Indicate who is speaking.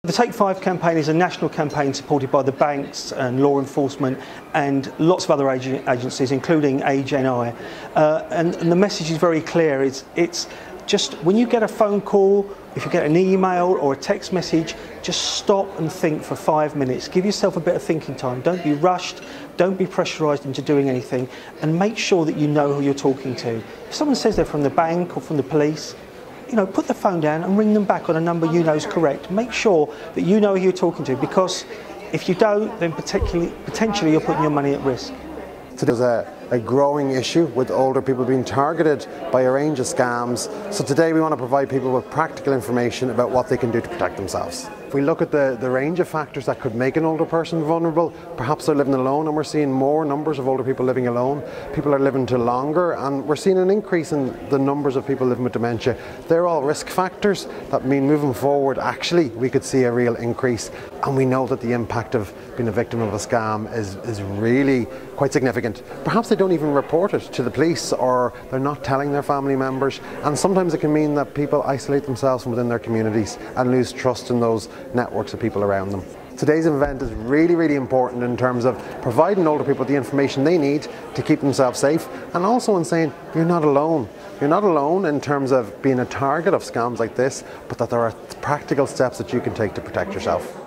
Speaker 1: The Take 5 campaign is a national campaign supported by the banks and law enforcement and lots of other agencies, including Age NI. And the message is very clear. It's just when you get a phone call, if you get an email or a text message, just stop and think for 5 minutes. Give yourself a bit of thinking time. Don't be rushed. Don't be pressurised into doing anything. And make sure that you know who you're talking to. If someone says they're from the bank or from the police, put the phone down and ring them back on a number you know is correct. Make sure that you know who you're talking to, because if you don't, then potentially you're putting your money at risk.
Speaker 2: So there's a growing issue with older people being targeted by a range of scams. So today we want to provide people with practical information about what they can do to protect themselves. If we look at the range of factors that could make an older person vulnerable, perhaps they're living alone, and we're seeing more numbers of older people living alone. People are living to longer, and we're seeing an increase in the numbers of people living with dementia. They're all risk factors that mean moving forward, actually, we could see a real increase. And we know that the impact of being a victim of a scam is really quite significant. Perhaps they don't even report it to the police, or they're not telling their family members. And sometimes it can mean that people isolate themselves from within their communities and lose trust in those networks of people around them. Today's event is really, really important in terms of providing older people the information they need to keep themselves safe, and also in saying you're not alone. You're not alone in terms of being a target of scams like this, but that there are practical steps that you can take to protect yourself.